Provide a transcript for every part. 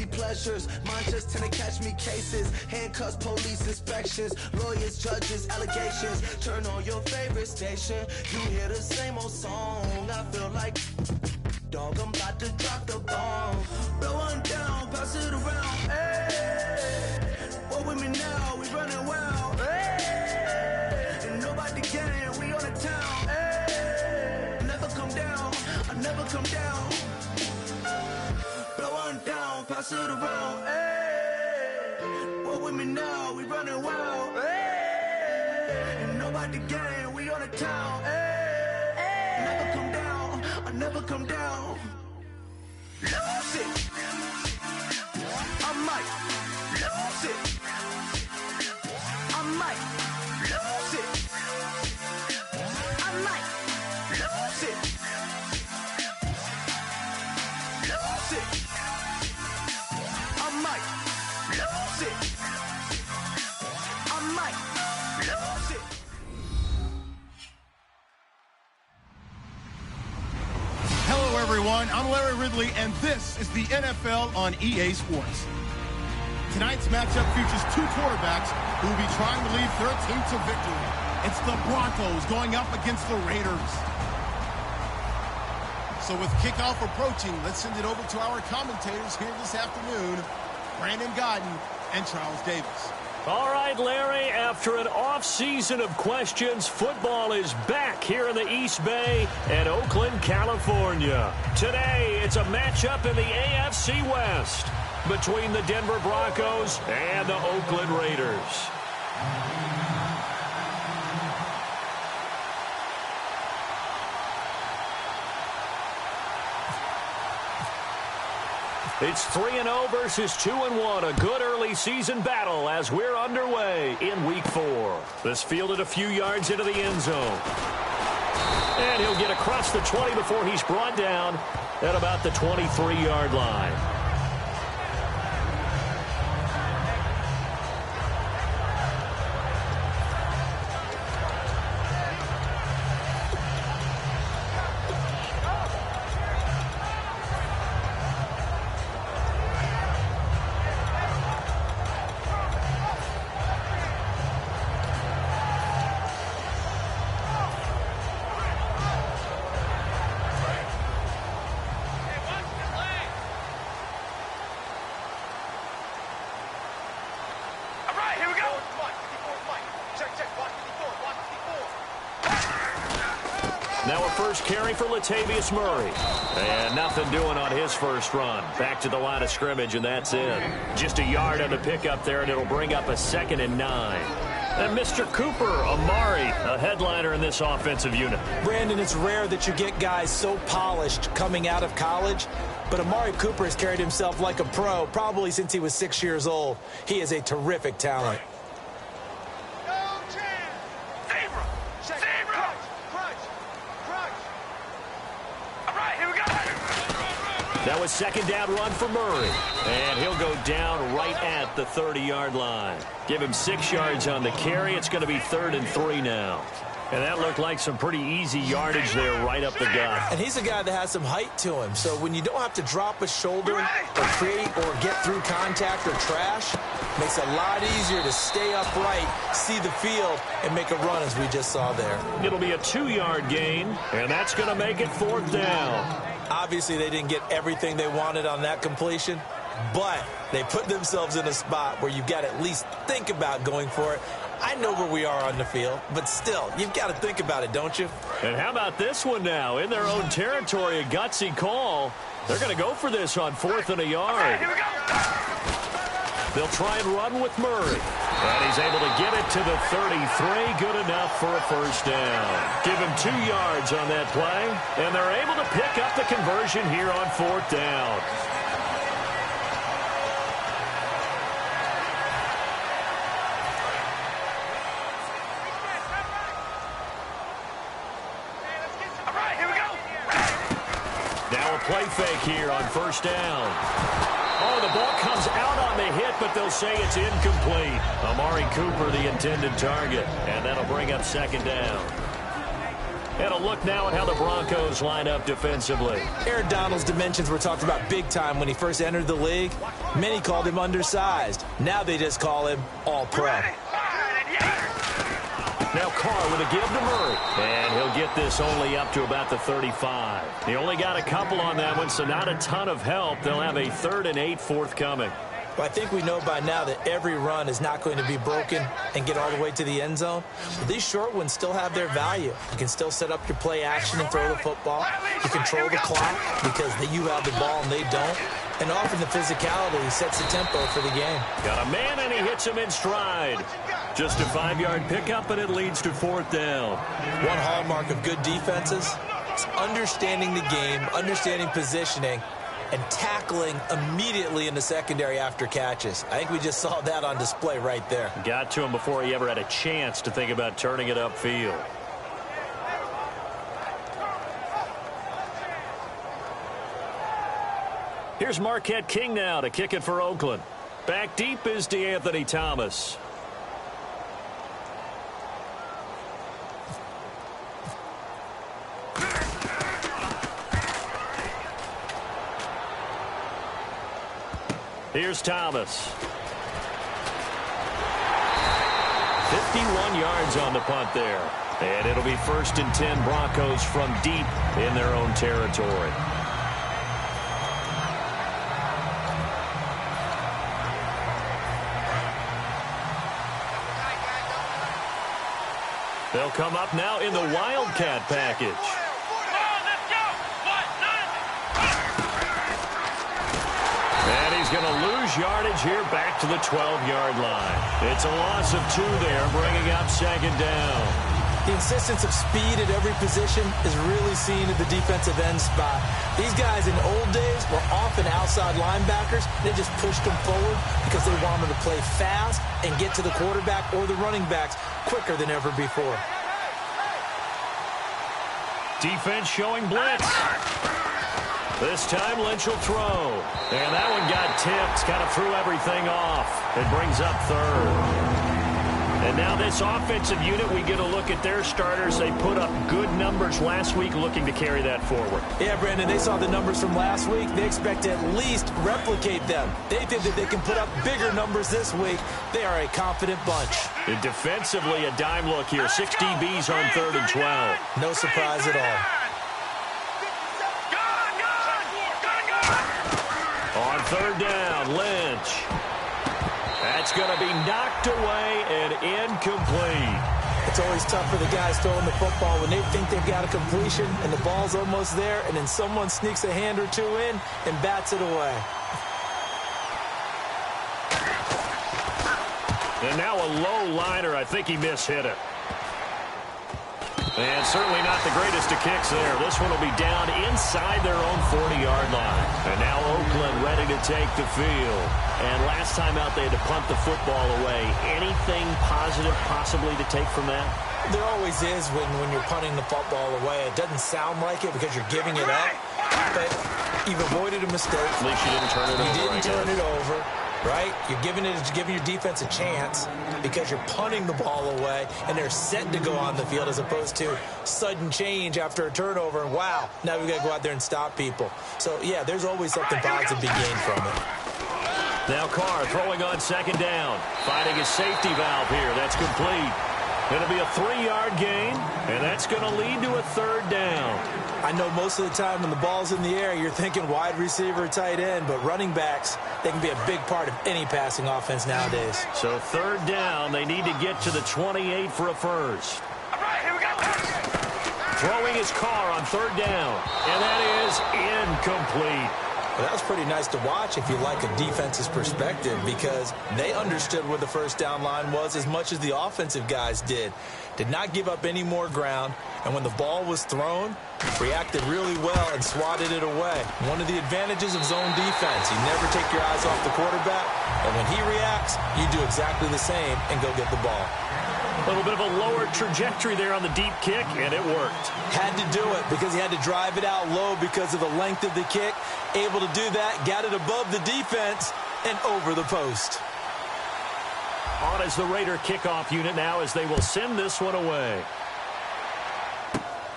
guilty pleasures. Mine just tend to catch me cases. Handcuffs, police inspections, lawyers, judges, allegations. Turn on your favorite station. You hear the same old song. I feel like dog, I'm about to drop the bomb. Blow one down, pass it around. Hey, what with me now? We running wild. Hey, and nobody can. We on the town. Hey, never come down. I never come down. Blow one down, pass it around. Hey, what with me now? We running wild. Hey, and nobody can. We on the town. Hey, never come down. I never come down. Lose it. I might lose it. I might lose it. I might lose it. Lose it. I might lose it. I might lose it. Hello, everyone. I'm Larry Ridley, and this is the NFL on EA Sports. Tonight's matchup features two quarterbacks who will be trying to lead their team to victory. It's the Broncos going up against the Raiders. So with kickoff approaching, let's send it over to our commentators here this afternoon, Brandon Godden and Charles Davis. All right, Larry, after an off-season of questions, football is back here in the East Bay and Oakland, California. Today, it's a matchup in the AFC West between the Denver Broncos and the Oakland Raiders. It's 3-0 versus 2-1, a good early season battle as we're underway in Week 4. This fielded a few yards into the end zone. And he'll get across the 20 before he's brought down at about the 23-yard line. Now a first carry for Latavius Murray. And nothing doing on his first run. Back to the line of scrimmage, and that's it. Just a yard on the pickup there, and it'll bring up a 2nd and 9. And Mr. Cooper, Amari, a headliner in this offensive unit. Brandon, it's rare that you get guys so polished coming out of college, but Amari Cooper has carried himself like a pro probably since he was 6 years old. He is a terrific talent. That was 2nd down run for Murray. And he'll go down right at the 30-yard line. Give him 6 yards on the carry. It's going to be 3rd and 3 now. And that looked like some pretty easy yardage there right up the gut. And he's a guy that has some height to him. So when you don't have to drop a shoulder or create or get through contact or trash, makes it a lot easier to stay upright, see the field, and make a run as we just saw there. It'll be a 2-yard gain, and that's going to make it 4th down. Obviously, they didn't get everything they wanted on that completion, but they put themselves in a spot where you've got to at least think about going for it. I know where we are on the field, but still, you've got to think about it, don't you? And how about this one now? In their own territory, a gutsy call. They're going to go for this on 4th and a yard. Okay, here we go. They'll try and run with Murray. And he's able to get it to the 33. Good enough for a first down. Give him 2 yards on that play. And they're able to pick up the conversion here on 4th down. All right, here we go. Now a play fake here on 1st down. Oh, the ball comes out on the hit, but they'll say it's incomplete. Amari Cooper, the intended target, and that'll bring up 2nd down. And a look now at how the Broncos line up defensively. Aaron Donald's dimensions were talked about big time when he first entered the league. Many called him undersized. Now they just call him all-pro. Now Carr with a give to Murray. And he'll get this only up to about the 35. He only got a couple on that one, so not a ton of help. They'll have a 3rd and 8 forthcoming. But I think we know by now that every run is not going to be broken and get all the way to the end zone. But these short ones still have their value. You can still set up your play action and throw the football. You control the clock because you have the ball and they don't. And often the physicality sets the tempo for the game. Got a man and he hits him in stride. Just a 5-yard pickup and it leads to 4th down. One hallmark of good defenses is understanding the game, understanding positioning, and tackling immediately in the secondary after catches. I think we just saw that on display right there. Got to him before he ever had a chance to think about turning it upfield. Here's Marquette King now to kick it for Oakland. Back deep is DeAnthony Thomas. Here's Thomas. 51 yards on the punt there. And it'll be 1st and 10 Broncos from deep in their own territory. They'll come up now in the Wildcat package. And he's going to lose yardage here back to the 12-yard line. It's a loss of 2 there, bringing up 2nd down. The insistence of speed at every position is really seen at the defensive end spot. These guys in old days were often outside linebackers. They just pushed them forward because they wanted to play fast and get to the quarterback or the running backs quicker than ever before. Defense showing blitz. This time Lynch will throw. And that one got tipped. Kind of threw everything off. It brings up 3rd. And now this offensive unit, we get a look at their starters. They put up good numbers last week, looking to carry that forward. Yeah, Brandon, they saw the numbers from last week. They expect to at least replicate them. They think that they can put up bigger numbers this week. They are a confident bunch. And defensively, a dime look here. 6 DBs on 3rd and 12. No surprise at all. On 3rd down, Lynch. That's going to be knocked away and incomplete. It's always tough for the guys throwing the football when they think they've got a completion and the ball's almost there, and then someone sneaks a hand or 2 in and bats it away. And now a low liner. I think he mishit it. And certainly not the greatest of kicks there. This one will be down inside their own 40-yard line. And now Oakland ready to take the field. And last time out, they had to punt the football away. Anything positive possibly to take from that? There always is when you're punting the football away. It doesn't sound like it because you're giving it up. But you've avoided a mistake. At least you didn't turn it over. You didn't turn it over. Right? You're giving your defense a chance because you're punting the ball away and they're set to go on the field as opposed to sudden change after a turnover and wow, now we've got to go out there and stop people. So, yeah, there's always something positive to be gained from it. Now Carr throwing on 2nd down. Finding a safety valve here. That's complete. It'll be a 3-yard gain, and that's going to lead to a 3rd down. I know most of the time when the ball's in the air, you're thinking wide receiver, tight end, but running backs, they can be a big part of any passing offense nowadays. So 3rd down, they need to get to the 28 for a first. All right, here we go. Throwing his Carr on 3rd down, and that is incomplete. Well, that was pretty nice to watch if you like a defense's perspective because they understood where the first down line was as much as the offensive guys did. Did not give up any more ground, and when the ball was thrown, reacted really well and swatted it away. One of the advantages of zone defense, you never take your eyes off the quarterback, and when he reacts, you do exactly the same and go get the ball. A little bit of a lower trajectory there on the deep kick, and it worked. Had to do it because he had to drive it out low because of the length of the kick. Able to do that, got it above the defense and over the post. On as the Raider kickoff unit now as they will send this one away.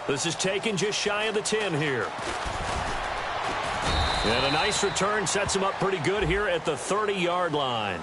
This is taken just shy of the 10 here. And a nice return sets him up pretty good here at the 30-yard line.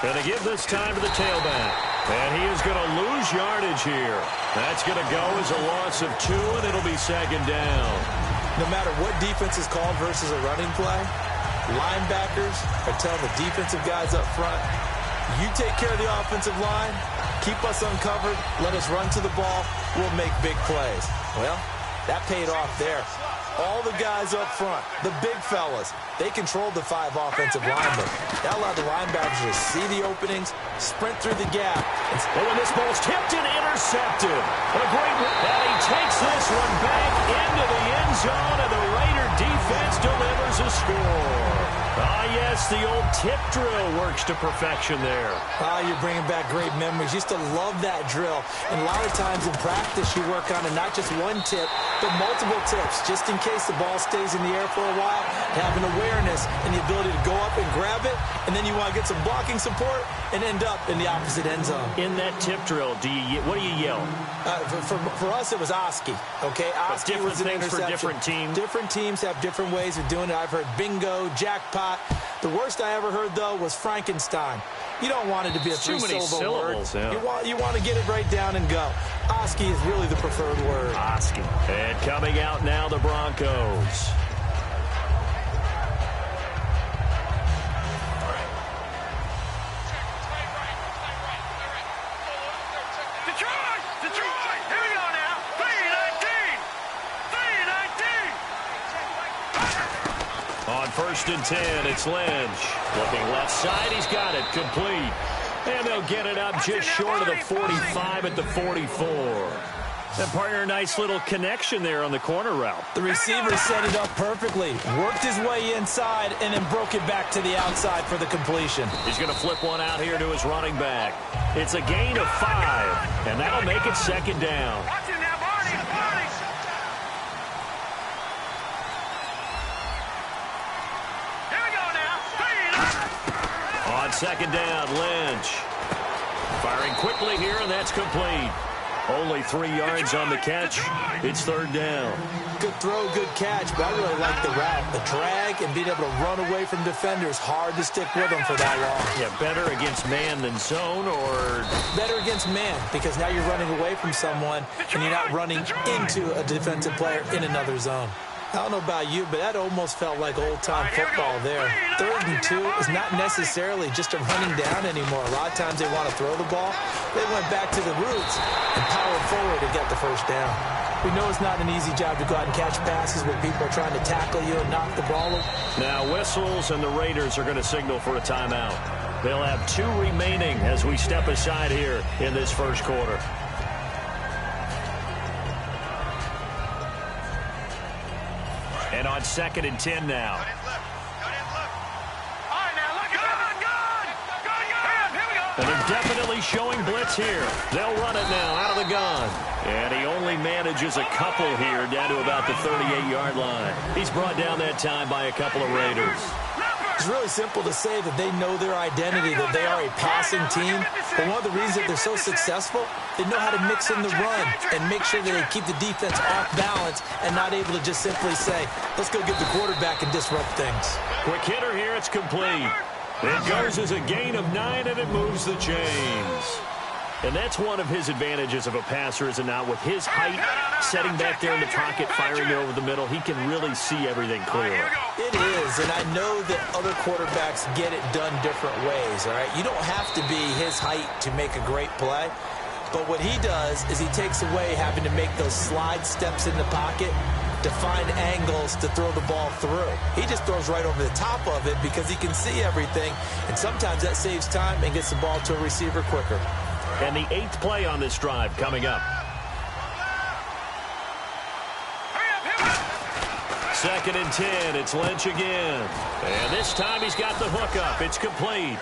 Going to give this time to the tailback. And he is going to lose yardage here. That's going to go as a loss of 2, and it'll be second down. No matter what defense is called versus a running play, linebackers are telling the defensive guys up front, you take care of the offensive line, keep us uncovered, let us run to the ball, we'll make big plays. Well, that paid off there. All the guys up front, the big fellas, they controlled the 5 offensive linemen. That allowed the linebackers to see the openings, sprint through the gap. Oh, and this ball's tipped and intercepted. And a great one. And he takes this one back into the end zone, and the Raider defense delivers a score. Ah, yes, the old tip drill works to perfection there. Ah, you're bringing back great memories. Used to love that drill. And a lot of times in practice, you work on it, not just one tip, but multiple tips, just in case the ball stays in the air for a while, having awareness and the ability to go up and grab it, and then you want to get some blocking support and end up in the opposite end zone. In that tip drill, what do you yell? For us, it was Oski. Okay, Oski was an things for interception. different teams. Different teams have different ways of doing it. I've heard bingo, jackpot. The worst I ever heard, though, was Frankenstein. You don't want it to be a three-syllable word. Yeah. You want to get it right down and go. Oski is really the preferred word. Oski. And coming out now, the Broncos. Detroit! Here we go now. 3-19! 3-19! On 1st and 10, it's Lynch. Looking left side, he's got it. Complete. And they'll get it up just short of the 45 at the 44. And partner, a nice little connection there on the corner route. The receiver set it up perfectly, worked his way inside, and then broke it back to the outside for the completion. He's going to flip one out here to his running back. It's a gain of 5, and that'll make it second down. Watch it now, Barney! Barney! Here we go now. 3-19! On second down, Lynch. Firing quickly here, and that's complete. Only 3 yards on the catch. It's third down. Good throw, good catch, but I really like the route. The drag and being able to run away from defenders, hard to stick with them for that long. Yeah, better against man than zone, or? Better against man, because now you're running away from someone and you're not running into a defensive player in another zone. I don't know about you, but that almost felt like old-time football there. 3rd and 2 is not necessarily just a running down anymore. A lot of times they want to throw the ball. They went back to the roots and powered forward to get the first down. We know it's not an easy job to go out and catch passes when people are trying to tackle you and knock the ball over. Now whistles, and the Raiders are going to signal for a timeout. They'll have 2 remaining as we step aside here in this first quarter. And on 2nd and 10 now. All right, now, look at good! Here we go! And they're definitely showing blitz here. They'll run it now out of the gun. And he only manages a couple here down to about the 38-yard line. He's brought down that time by a couple of Raiders. It's really simple to say that they know their identity, that they are a passing team. But one of the reasons that they're so successful, they know how to mix in the run and make sure that they keep the defense off balance and not able to just simply say, let's go get the quarterback and disrupt things. Quick hitter here, it's complete. It goes as a gain of 9, and it moves the chains. And that's one of his advantages of a passer, is it not? With his height, setting back there in the pocket, firing it over the middle, he can really see everything clearly. It is, and I know that other quarterbacks get it done different ways, all right? You don't have to be his height to make a great play, but what he does is he takes away having to make those slide steps in the pocket to find angles to throw the ball through. He just throws right over the top of it because he can see everything, and sometimes that saves time and gets the ball to a receiver quicker. And the 8th play on this drive coming up. 2nd and 10. It's Lynch again. And this time he's got the hook up. It's complete.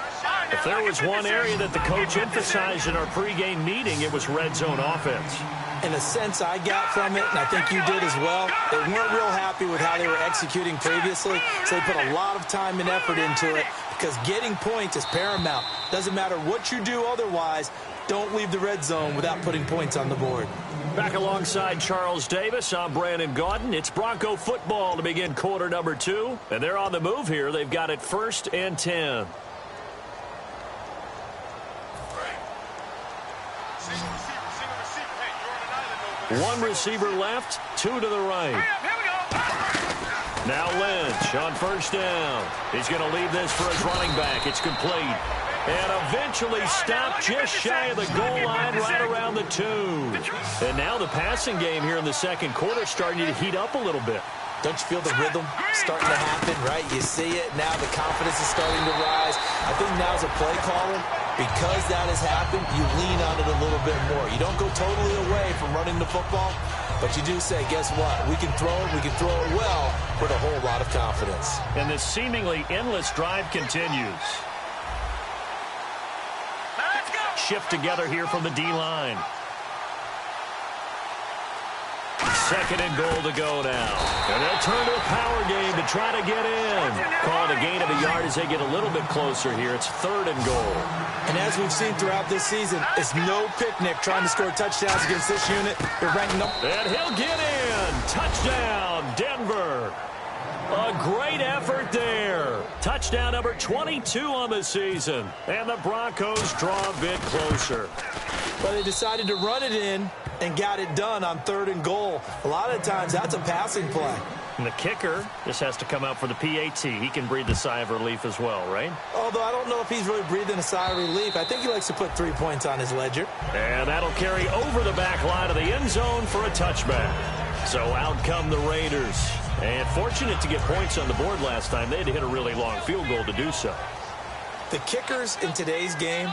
If there was one area that the coach emphasized in our pregame meeting, it was red zone offense. In a sense I got from it, and I think you did as well, they weren't real happy with how they were executing previously, so they put a lot of time and effort into it because getting points is paramount. Doesn't matter what you do otherwise, don't leave the red zone without putting points on the board. Back alongside Charles Davis, I'm Brandon Gaudin. It's Bronco football to begin quarter number 2, and they're on the move here. They've got it 1st and 10. One receiver left, 2 to the right. Now Lynch on 1st down. He's going to leave this for his running back. It's complete. And eventually stopped just shy of the goal line right around the 2. And now the passing game here in the 2nd quarter starting to heat up a little bit. Don't you feel the rhythm starting to happen, right? You see it. Now the confidence is starting to rise. I think now as a play caller, because that has happened, you lean on it a little bit more. You don't go totally away from running the football, but you do say, guess what? We can throw it well with a whole lot of confidence. And this seemingly endless drive continues. Shift together here from the D-line. 2nd and goal to go now. And they'll turn to a power game to try to get in. Called a gain of a yard as they get a little bit closer here. It's 3rd and goal. And as we've seen throughout this season, it's no picnic trying to score touchdowns against this unit. They're ranking up. And he'll get in. Touchdown, Denver. A great effort there. Touchdown number 22 on the season. And the Broncos draw a bit closer. But they decided to run it in and got it done on 3rd and goal. A lot of times that's a passing play. And the kicker just has to come out for the PAT. He can breathe a sigh of relief as well, right? Although I don't know if he's really breathing a sigh of relief. I think he likes to put 3 points on his ledger. And that'll carry over the back line of the end zone for a touchback. So out come the Raiders. And fortunate to get points on the board last time. They had to hit a really long field goal to do so. The kickers in today's game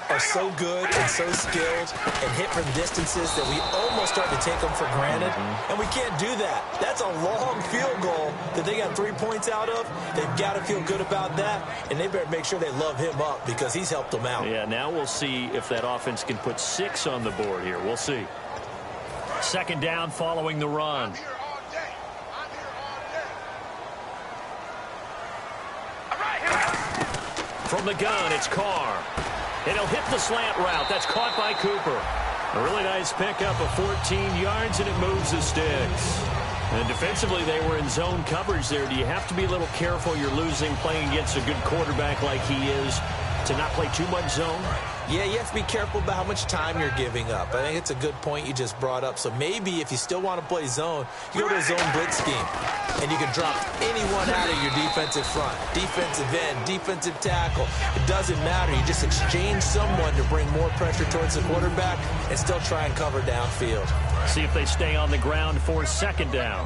are so good and so skilled and hit from distances that we almost start to take them for granted. And we can't do that. That's a long field goal that they got 3 points out of. They've got to feel good about that, and they better make sure they love him up because he's helped them out. Yeah, now we'll see if that offense can put 6 on the board here. We'll see. 2nd down following the run. From the gun, it's Carr. And he'll hit the slant route. That's caught by Cooper. A really nice pickup of 14 yards, and it moves the sticks. And defensively, they were in zone coverage there. Do you have to be a little careful? You're losing playing against a good quarterback like he is to not play too much zone? Yeah, you have to be careful about how much time you're giving up. I think it's a good point you just brought up. So maybe if you still want to play zone, you go to a zone blitz scheme. And you can drop anyone out of your defensive front. Defensive end, defensive tackle. It doesn't matter. You just exchange someone to bring more pressure towards the quarterback and still try and cover downfield. See if they stay on the ground for 2nd down.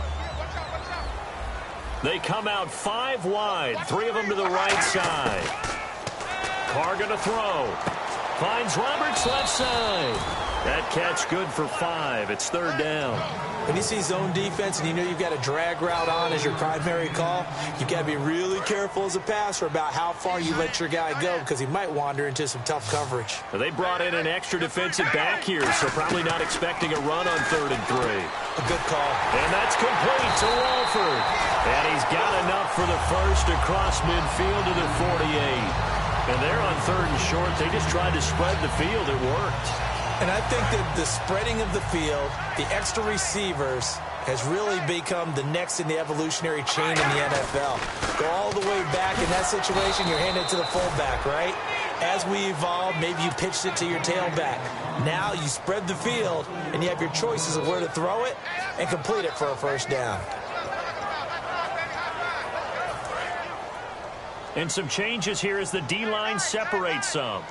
They come out 5 wide. 3 of them to the right side. Carr going to throw. Finds Roberts left side. That catch good for 5. It's 3rd down. When you see zone defense and you know you've got a drag route on as your primary call, you've got to be really careful as a passer about how far you let your guy go because he might wander into some tough coverage. They brought in an extra defensive back here, so probably not expecting a run on 3rd and 3. A good call. And that's complete to Walford. And he's got enough for the first across midfield to the 48. And they're on 3rd and short. They just tried to spread the field. It worked. And I think that the spreading of the field, the extra receivers, has really become the next in the evolutionary chain in the NFL. Go all the way back in that situation, you're handed to the fullback, right? As we evolve, maybe you pitched it to your tailback. Now you spread the field, and you have your choices of where to throw it and complete it for a 1st down. And some changes here as the D-line separates some.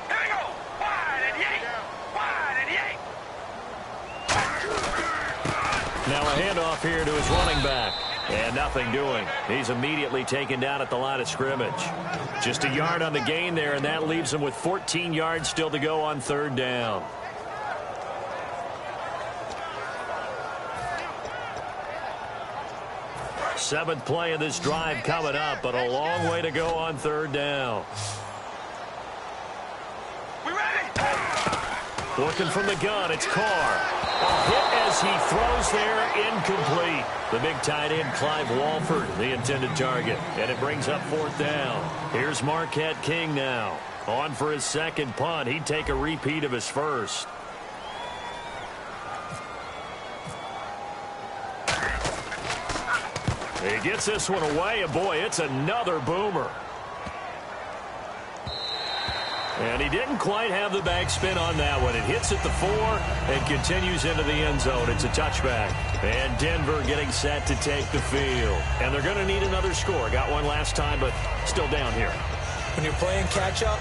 Here we go. Wide and yank. Wide and yank. Now a handoff here to his running back. And nothing doing. He's immediately taken down at the line of scrimmage. Just a yard on the gain there, and that leaves him with 14 yards still to go on 3rd down. 7th play of this drive coming up, but a long way to go on 3rd down. We ready? Looking from the gun, it's Carr. A hit as he throws there, incomplete. The big tight end, Clive Walford, the intended target. And it brings up 4th down. Here's Marquette King now. On for his 2nd punt. He'd take a repeat of his 1st. He gets this one away, and boy, it's another boomer. And he didn't quite have the backspin on that one. It hits at the 4 and continues into the end zone. It's a touchback. And Denver getting set to take the field. And they're going to need another score. Got one last time, but still down here. When you're playing catch-up,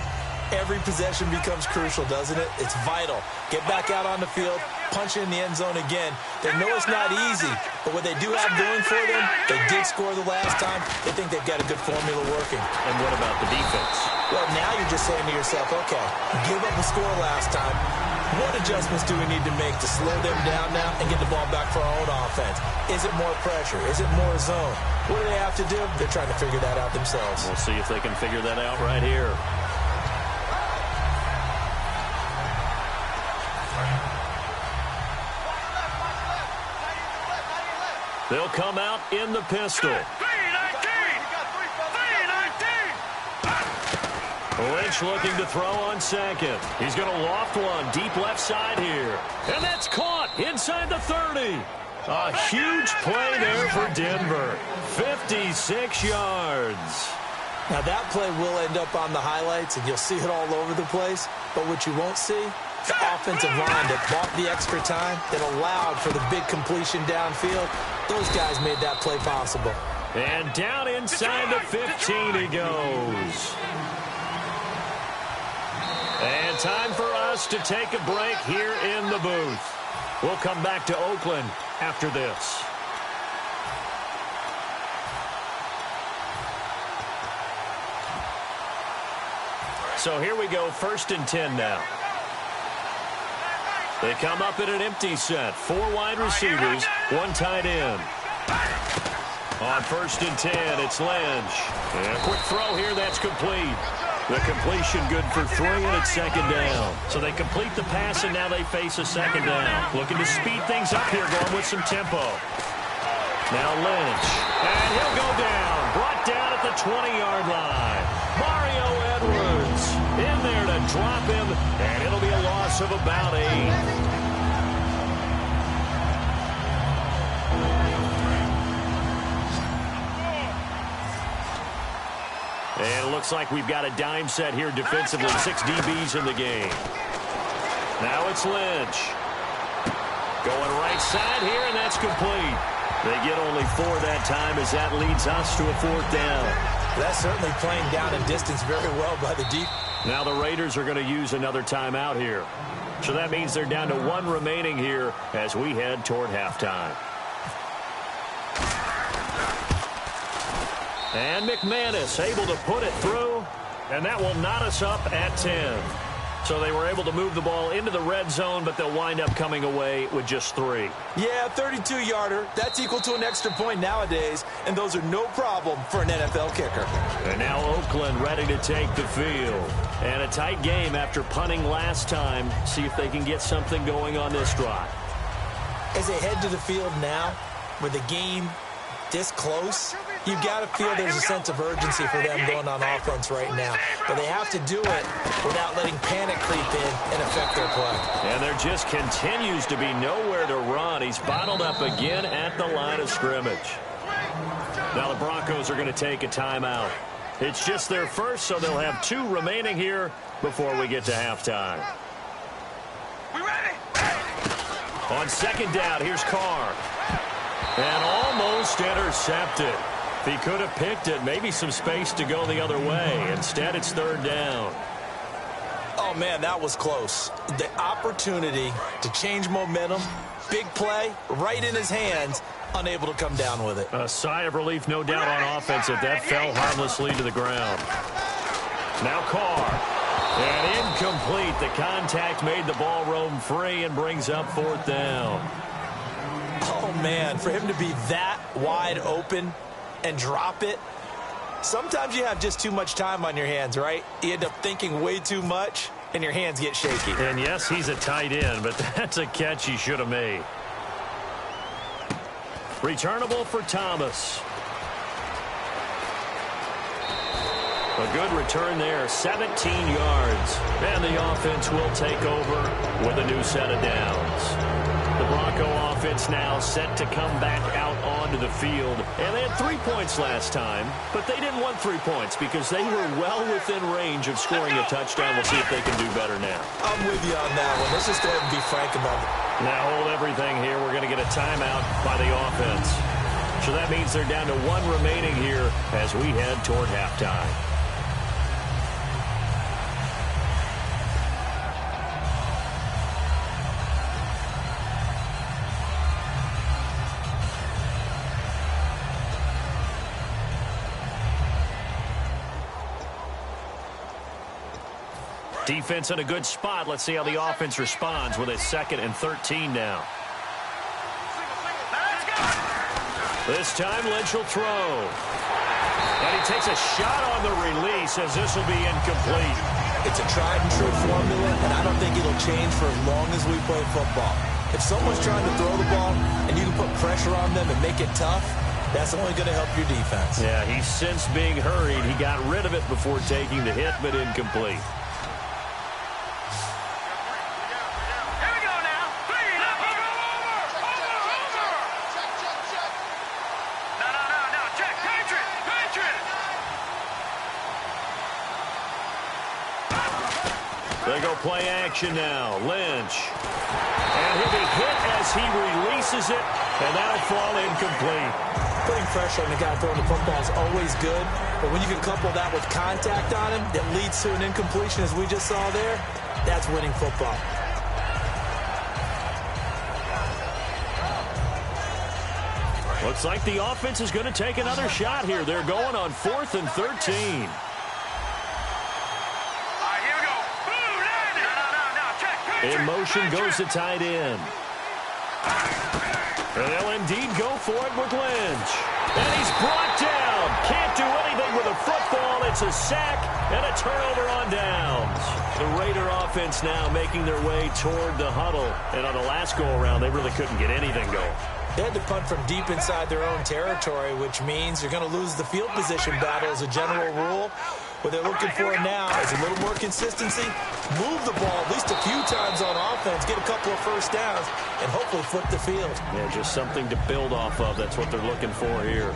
every possession becomes crucial, doesn't it? It's vital. Get back out on the field, punch it in the end zone again. They know it's not easy, but what they do have going for them, they did score the last time. They think they've got a good formula working. And what about the defense? Well, now you're just saying to yourself, okay, give up a score last time. What adjustments do we need to make to slow them down now and get the ball back for our own offense? Is it more pressure? Is it more zone? What do they have to do? They're trying to figure that out themselves. We'll see if they can figure that out right here. They'll come out in the pistol. Lynch looking to throw on 2nd. He's going to loft one deep left side here. And that's caught inside the 30. A huge play there for Denver. 56 yards. Now that play will end up on the highlights, and you'll see it all over the place. But what you won't see, the offensive line that bought the extra time, that allowed for the big completion downfield, those guys made that play possible. And down inside the 15 he goes. And time for us to take a break here in the booth. We'll come back to Oakland after this. So here we go, 1st and 10 now. They come up in an empty set. 4 wide receivers, 1 tight end. On 1st and 10, it's Lynch. And a quick throw here, that's complete. The completion good for 3, and it's 2nd down. So they complete the pass, and now they face a 2nd down. Looking to speed things up here, going with some tempo. Now Lynch. And he'll go down. Brought down at the 20-yard line. Mario Edwards in there to drop him, and it'll be a loss of about 8. And it looks like we've got a dime set here defensively. 6 DBs in the game. Now it's Lynch. Going right side here, and that's complete. They get only 4 that time as that leads us to a 4th down. That's certainly playing down in distance very well by the deep. Now the Raiders are going to use another timeout here. So that means they're down to 1 remaining here as we head toward halftime. And McManus able to put it through, and that will knot us up at 10. So they were able to move the ball into the red zone, but they'll wind up coming away with just 3. Yeah, 32-yarder. That's equal to an extra point nowadays, and those are no problem for an NFL kicker. And now Oakland ready to take the field. And a tight game after punting last time. See if they can get something going on this drive. As they head to the field now, with the game this close, you've got to feel there's a sense of urgency for them going on offense right now. But they have to do it without letting panic creep in and affect their play. And there just continues to be nowhere to run. He's bottled up again at the line of scrimmage. Now the Broncos are going to take a timeout. It's just their first, so they'll have 2 remaining here before we get to halftime. We ready? On 2nd down, here's Carr. And almost intercepted. If he could have picked it, maybe some space to go the other way. Instead, it's 3rd down. Oh, man, that was close. The opportunity to change momentum, big play, right in his hands, unable to come down with it. A sigh of relief, no doubt, on offense if that fell harmlessly to the ground. Now Carr. And incomplete. The contact made the ball roam free and brings up 4th down. Oh, man, for him to be that wide open, and drop it. Sometimes you have just too much time on your hands, right? You end up thinking way too much, and your hands get shaky. And yes, he's a tight end, but that's a catch he should have made. Returnable for Thomas. A good return there, 17 yards. And the offense will take over with a new set of downs. The Bronco offense now set to come back out onto the field. And they had 3 points last time, but they didn't want 3 points because they were well within range of scoring a touchdown. We'll see if they can do better now. I'm with you on that one. Let's just go ahead and be frank about it. Now hold everything here. We're going to get a timeout by the offense. So that means they're down to 1 remaining here as we head toward halftime. Defense in a good spot. Let's see how the offense responds with a 2nd and 13 now. This time Lynch will throw. And he takes a shot on the release as this will be incomplete. It's a tried and true formula, and I don't think it'll change for as long as we play football. If someone's trying to throw the ball and you can put pressure on them and make it tough, that's only going to help your defense. Yeah, he's since being hurried. He got rid of it before taking the hit, but incomplete. They go play action now. Lynch. And he'll be hit as he releases it, and that'll fall incomplete. Putting pressure on the guy throwing the football is always good, but when you can couple that with contact on him that leads to an incompletion, as we just saw there, that's winning football. Looks like the offense is going to take another shot here. They're going on 4th and 13. In motion goes the tight end. And they'll indeed go for it with Lynch. And he's brought down. Can't do anything with a football. It's a sack and a turnover on downs. The Raider offense now making their way toward the huddle. And on the last go-around, they really couldn't get anything going. They had to punt from deep inside their own territory, which means you're going to lose the field position battle as a general rule. What they're looking for now is a little more consistency, move the ball at least a few times on offense, get a couple of first downs, and hopefully flip the field. Yeah, just something to build off of. That's what they're looking for here.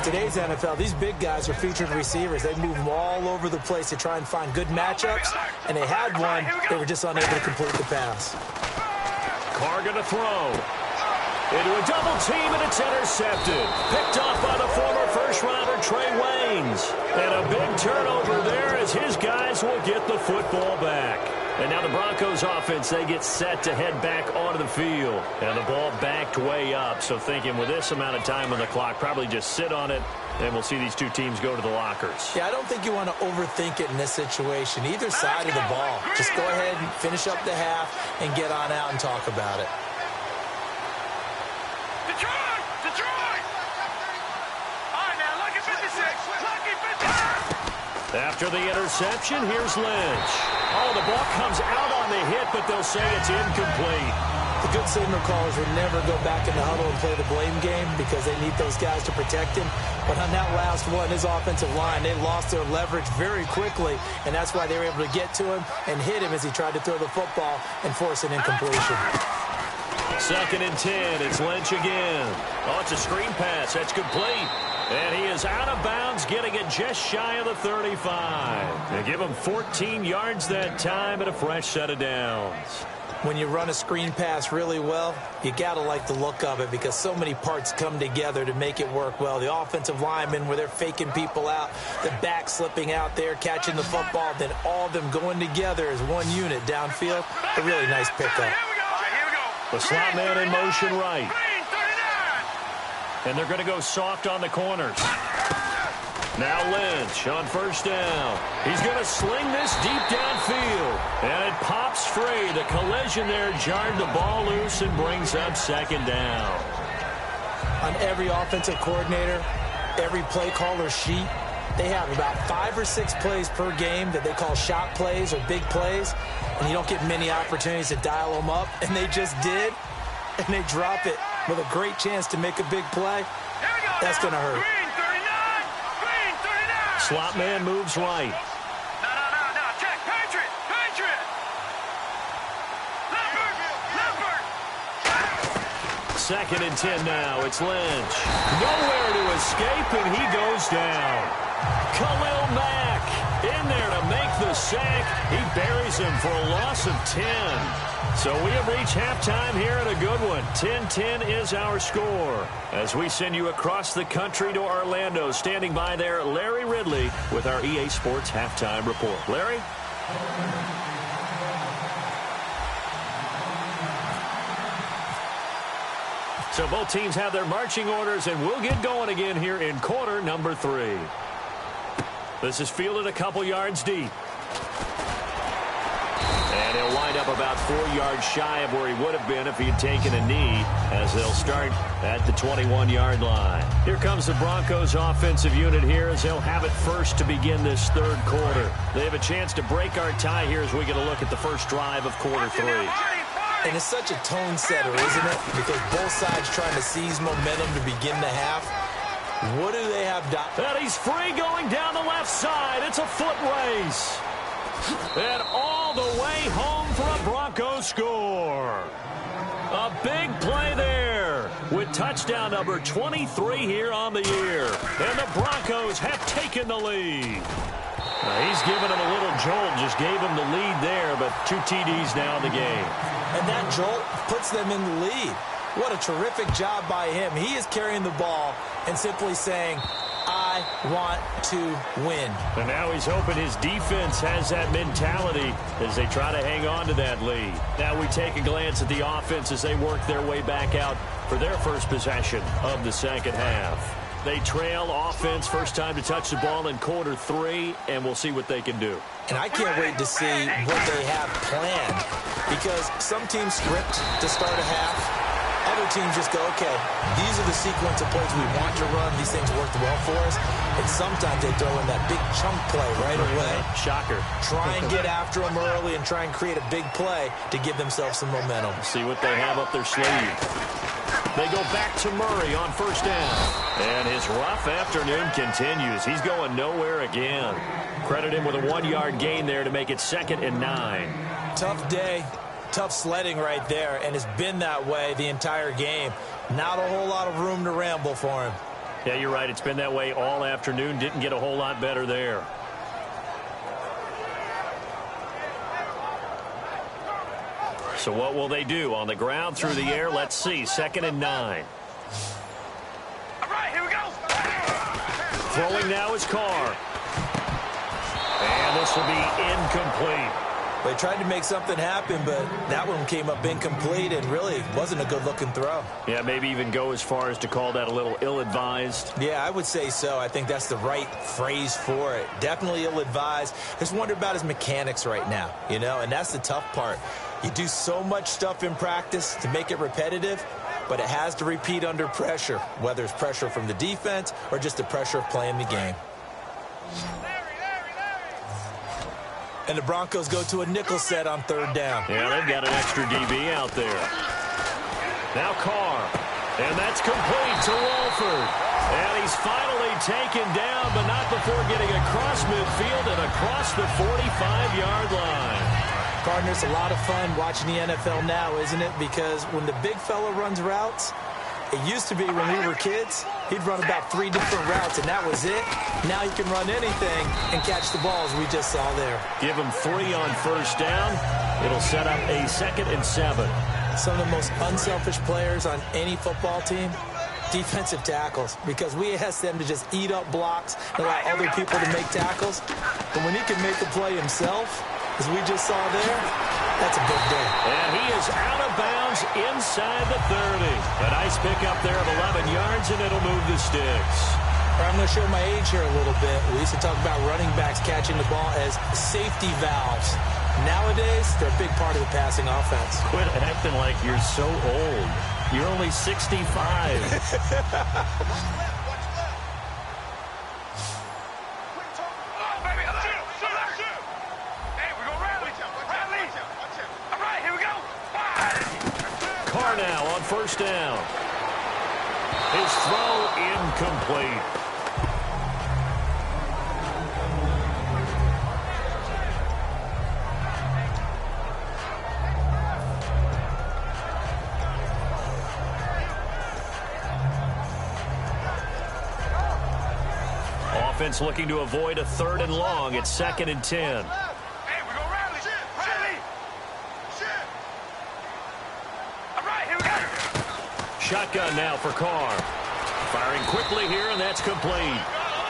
Today's NFL, these big guys are featured receivers. They move them all over the place to try and find good matchups, and they had one. They were just unable to complete the pass. Carr going to throw. Into a double team, and it's intercepted. Picked off by the former first-rounder Trey Waynes. And a big turnover there as his guys will get the football back. And now the Broncos offense, they get set to head back onto the field. And the ball backed way up. So thinking with this amount of time on the clock, probably just sit on it, and we'll see these two teams go to the lockers. Yeah, I don't think you want to overthink it in this situation. Either side of the ball. Just go ahead and finish up the half and get on out and talk about it. After the interception, here's Lynch. Oh, the ball comes out on the hit, but they'll say it's incomplete. The good signal callers would never go back in the huddle and play the blame game because they need those guys to protect him. But on that last one, his offensive line, they lost their leverage very quickly, and that's why they were able to get to him and hit him as he tried to throw the football and force an incompletion. 2nd and 10. It's Lynch again. Oh, it's a screen pass. That's complete. And he is out of bounds, getting it just shy of the 35. They give him 14 yards that time and a fresh set of downs. When you run a screen pass really well, you got to like the look of it because so many parts come together to make it work well. The offensive linemen, where they're faking people out, the back slipping out there, catching the football, then all of them going together as one unit downfield. A really nice pickup. The slot man in motion right. And they're going to go soft on the corners. Now Lynch on first down. He's going to sling this deep downfield. And it pops free. The collision there jarred the ball loose and brings up 2nd down. On every offensive coordinator, every play caller sheet, they have about 5 or 6 plays per game that they call shot plays or big plays, and you don't get many opportunities to dial them up, and they just did, and they drop it with a great chance to make a big play. That's going to hurt. Green 39! Green 39! Slot man moves right. No. Check. Patriot! Leopard! 2nd and 10 now. It's Lynch. Nowhere to escape, and he goes down. Khalil Mack in there to make the sack. He buries him for a loss of 10. So we have reached halftime here at a good one. 10-10 is our score. As we send you across the country to Orlando, standing by there, Larry Ridley with our EA Sports Halftime Report. Larry? So both teams have their marching orders, and we'll get going again here in quarter number 3. This is fielded a couple yards deep. And he'll wind up about 4 yards shy of where he would have been if he had taken a knee, as they'll start at the 21-yard line. Here comes the Broncos offensive unit here as they'll have it first to begin this 3rd quarter. They have a chance to break our tie here as we get a look at the first drive of quarter 3. And it's such a tone setter, isn't it? Because both sides trying to seize momentum to begin the half. What do they have? And he's free going down the left side. It's a foot race. And all the way home for a Broncos score. A big play there with touchdown number 23 here on the year. And the Broncos have taken the lead. Now he's given him a little jolt, just gave him the lead there, but 2 TDs now in the game. And that jolt puts them in the lead. What a terrific job by him. He is carrying the ball and simply saying, I want to win. And now he's hoping his defense has that mentality as they try to hang on to that lead. Now we take a glance at the offense as they work their way back out for their first possession of the second half. They trail offense, first time to touch the ball in quarter 3, and we'll see what they can do. And I can't wait to see what they have planned, because some teams script to start a half. Other teams just go, okay, these are the sequence of plays we want to run. These things worked well for us. And sometimes they throw in that big chunk play right away. Shocker. Try and get after them early and try and create a big play to give themselves some momentum. See what they have up their sleeve. They go back to Murray on first down. And his rough afternoon continues. He's going nowhere again. Credit him with a 1-yard gain there to make it 2nd and 9. Tough day. Tough sledding right there, and it's been that way the entire game. Not a whole lot of room to ramble for him. Yeah, you're right. It's been that way all afternoon. Didn't get a whole lot better there. So what will they do? On the ground, through the air, let's see. 2nd and 9. All right, here we go. Throwing now is Carr. And this will be incomplete. They tried to make something happen, but that one came up incomplete and really wasn't a good-looking throw. Yeah, maybe even go as far as to call that a little ill-advised. Yeah, I would say so. I think that's the right phrase for it. Definitely ill-advised. Just wonder about his mechanics right now, you know, and that's the tough part. You do so much stuff in practice to make it repetitive, but it has to repeat under pressure, whether it's pressure from the defense or just the pressure of playing the game. And the Broncos go to a nickel set on 3rd down. Yeah, they've got an extra DB out there. Now Carr. And that's complete to Wolford. And he's finally taken down, but not before getting across midfield and across the 45-yard line. Partner, it's a lot of fun watching the NFL now, isn't it? Because when the big fella runs routes, it used to be when we were kids, he'd run about 3 different routes, and that was it. Now he can run anything and catch the balls we just saw there. Give him 3 on first down. It'll set up a 2nd and 7. Some of the most unselfish players on any football team, defensive tackles, because we ask them to just eat up blocks and allow other people to make tackles. But when he can make the play himself, as we just saw there, that's a big day. And he is out of bounds inside the 30. A nice pickup there of 11 yards, and it'll move the sticks. I'm going to show my age here a little bit. We used to talk about running backs catching the ball as safety valves. Nowadays, they're a big part of the passing offense. Quit acting like you're so old. You're only 65. Carr now on first down. His throw incomplete. Offense looking to avoid a 3rd and long. It's 2nd and 10. Hey, we go rally. Rally. All right, here we go. Shotgun now for Carr. Firing quickly here, and that's complete.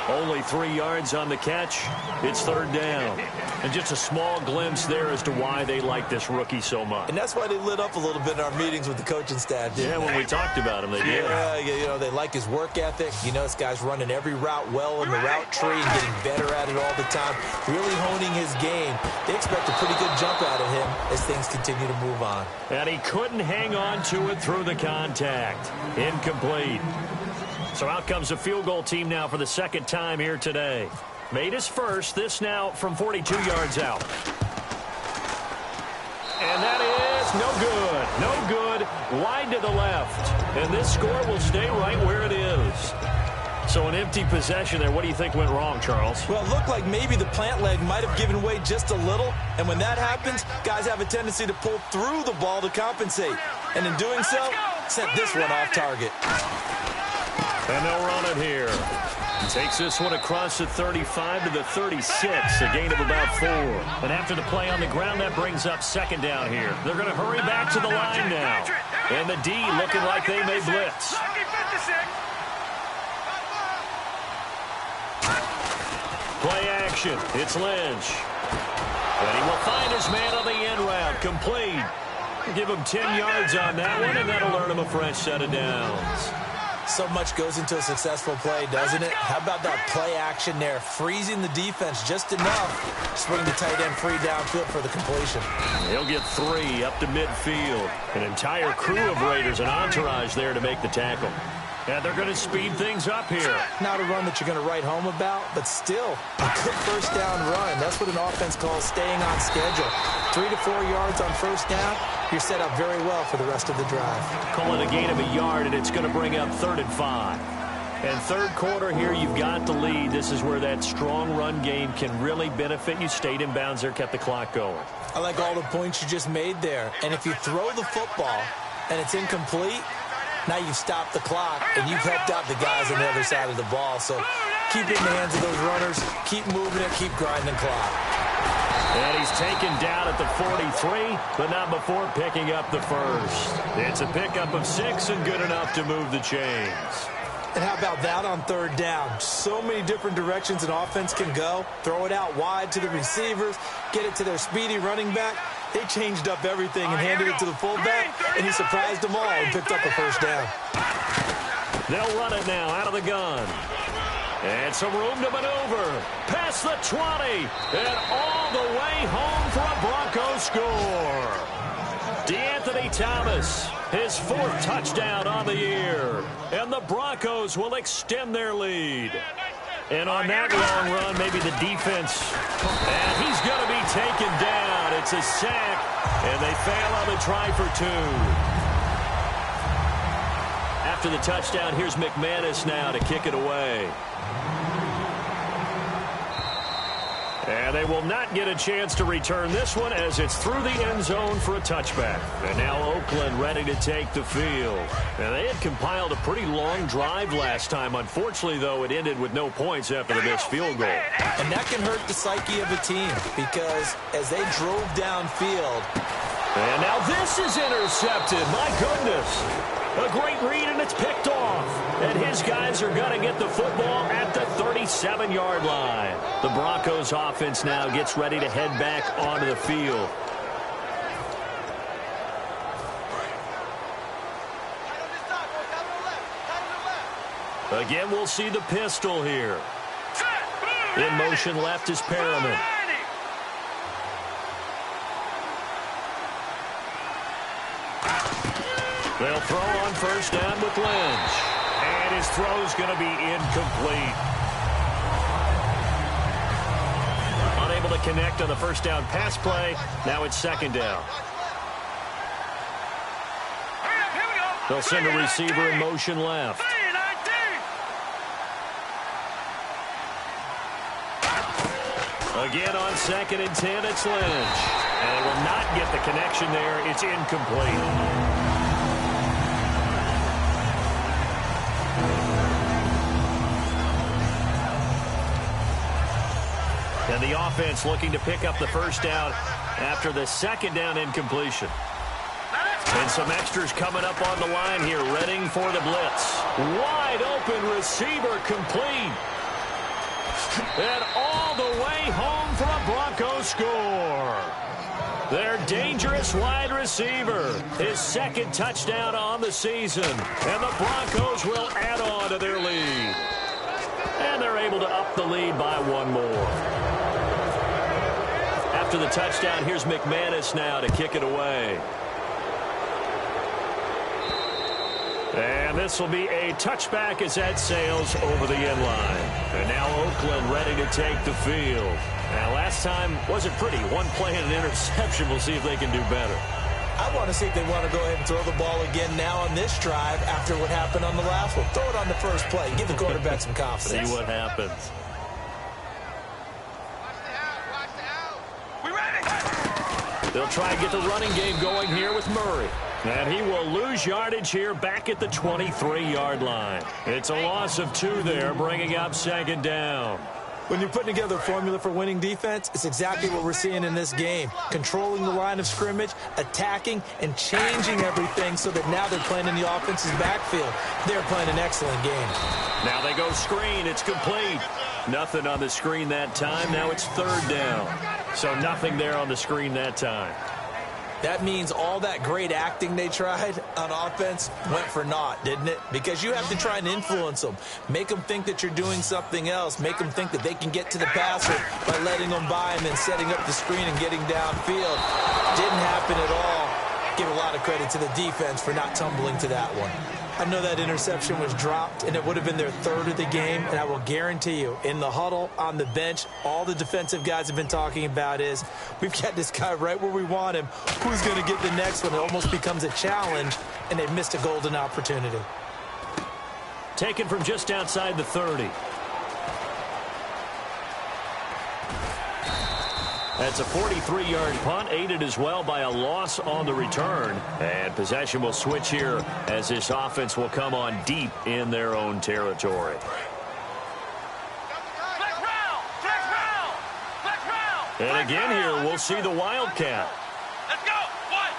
Only 3 yards on the catch. It's 3rd down. And just a small glimpse there as to why they like this rookie so much. And that's why they lit up a little bit in our meetings with the coaching staff. Yeah, when we talked about him, they did. Yeah, you know, they like his work ethic. You know, this guy's running every route well in the route tree and getting better at it all the time, really honing his game. They expect a pretty good jump out of him as things continue to move on. And he couldn't hang on to it through the contact. Incomplete. So out comes a field goal team now for the 2nd time here today. Made his first, this now from 42 yards out. And that is no good. No good. Wide to the left. And this score will stay right where it is. So an empty possession there. What do you think went wrong, Charles? Well, it looked like maybe the plant leg might have given way just a little. And when that happens, guys have a tendency to pull through the ball to compensate. And in doing so, sent this one off target. And they'll run it here. Takes this one across the 35 to the 36, a gain of about 4. And after the play on the ground, that brings up 2nd down here. They're going to hurry back to the line now. And the D looking like they may blitz. Play action. It's Lynch. And he will find his man on the end route. Complete. Give him 10 yards on that one, and that'll earn him a fresh set of downs. So much goes into a successful play, doesn't it? How about that play action there? Freezing the defense just enough. Swing the tight end free downfield for the completion. He'll get 3 up to midfield. An entire crew of Raiders, an entourage there to make the tackle. And they're going to speed things up here. Not a run that you're going to write home about, but still a good first down run. That's what an offense calls staying on schedule. 3 to 4 yards on first down. You're set up very well for the rest of the drive. Call it a gain of a yard, and it's going to bring up 3rd and 5. And 3rd quarter here, you've got the lead. This is where that strong run game can really benefit you. Stayed in bounds there, kept the clock going. I like all the points you just made there. And if you throw the football and it's incomplete, now you've stopped the clock and you've helped out the guys on the other side of the ball. So keep it in the hands of those runners. Keep moving it. Keep grinding clock. And he's taken down at the 43, but not before picking up the first. It's a pickup of 6 and good enough to move the chains. And how about that on 3rd down? So many different directions an offense can go. Throw it out wide to the receivers. Get it to their speedy running back. They changed up everything and handed it to the fullback, and he surprised them all and picked up a first down. They'll run it now out of the gun. And some room to maneuver. Past the 20. And all the way home for a Broncos score. DeAnthony Thomas, his 4th touchdown on the year. And the Broncos will extend their lead. And on that long run, maybe the defense. And he's going to be taken down. It's a sack. And they fail on the try for 2. After the touchdown, here's McManus now to kick it away. And they will not get a chance to return this one as it's through the end zone for a touchback. And now Oakland ready to take the field. And they had compiled a pretty long drive last time. Unfortunately, though, it ended with no points after the missed field goal. And that can hurt the psyche of a team because as they drove downfield. And now this is intercepted. My goodness. A great read, and it's picked off. And his guys are going to get the football at the 37-yard line. The Broncos offense now gets ready to head back onto the field. Again, we'll see the pistol here. In motion left is Perriman. They'll throw on first down with Lynch. And his throw's going to be incomplete. Unable to connect on the first down pass play. Now it's 2nd down. They'll send a receiver in motion left. Again on 2nd and 10, it's Lynch. And they will not get the connection there. It's incomplete. And the offense looking to pick up the first down after the 2nd down incompletion. And some extras coming up on the line here, readying for the blitz. Wide open receiver complete. And all the way home for a Bronco score. Their dangerous wide receiver. His 2nd touchdown on the season. And the Broncos will add on to their lead. And they're able to up the lead by 1 more. After the touchdown, here's McManus now to kick it away. And this will be a touchback as that sails over the end line. And now Oakland ready to take the field. Now, last time wasn't pretty. 1 play and an interception. We'll see if they can do better. I want to see if they want to go ahead and throw the ball again now on this drive after what happened on the last one. Throw it on the first play. Give the quarterback some confidence. See what happens. They'll try and get the running game going here with Murray. And he will lose yardage here back at the 23-yard line. It's a loss of 2 there, bringing up 2nd down. When you're putting together a formula for winning defense, it's exactly what we're seeing in this game. Controlling the line of scrimmage, attacking, and changing everything so that now they're playing in the offense's backfield. They're playing an excellent game. Now they go screen. It's complete. Nothing on the screen that time. Now it's 3rd down. So nothing there on the screen that time. That means all that great acting they tried on offense went for naught, didn't it? Because you have to try and influence them. Make them think that you're doing something else. Make them think that they can get to the passer by letting them by and then setting up the screen and getting downfield. Didn't happen at all. Give a lot of credit to the defense for not tumbling to that one. I know that interception was dropped, and it would have been their 3rd of the game, and I will guarantee you, in the huddle, on the bench, all the defensive guys have been talking about is, we've got this guy right where we want him. Who's going to get the next one? It almost becomes a challenge, and they've missed a golden opportunity. Taken from just outside the 30. That's a 43-yard punt, aided as well by a loss on the return. And possession will switch here as this offense will come on deep in their own territory. And again here, we'll see the Wildcat. Let's go. 1,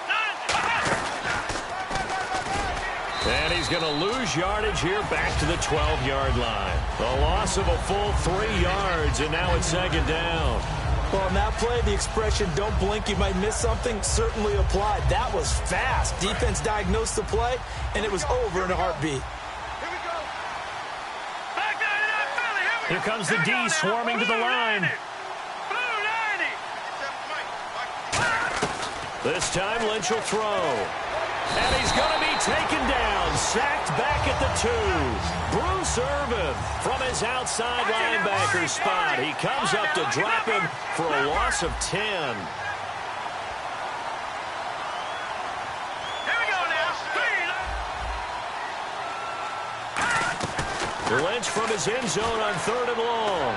9. And he's going to lose yardage here back to the 12-yard line. A loss of a full 3 yards, and now it's 2nd down. Well, on that play, the expression, don't blink, you might miss something, certainly applied. That was fast. Defense diagnosed the play, and it was over in a heartbeat. Here comes the D swarming to the line. This time, Lynch will throw. And he's going to be taken down, sacked back at the 2. Bruce Irvin from his outside linebacker spot. He comes up to drop him for a loss of 10. Here we go now. Lynch from his end zone on 3rd and long.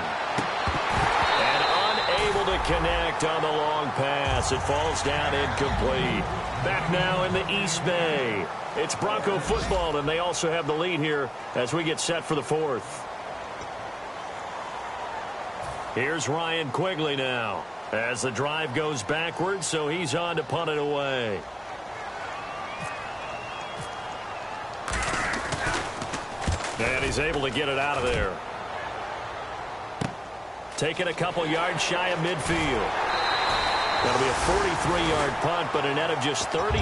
And unable to connect on the long pass. It falls down incomplete. Back now in the East Bay. It's Bronco football, and they also have the lead here as we get set for the 4th. Here's Ryan Quigley now as the drive goes backwards, so he's on to punt it away. And he's able to get it out of there. Taking a couple yards shy of midfield. That'll be a 43-yard punt, but a net of just 33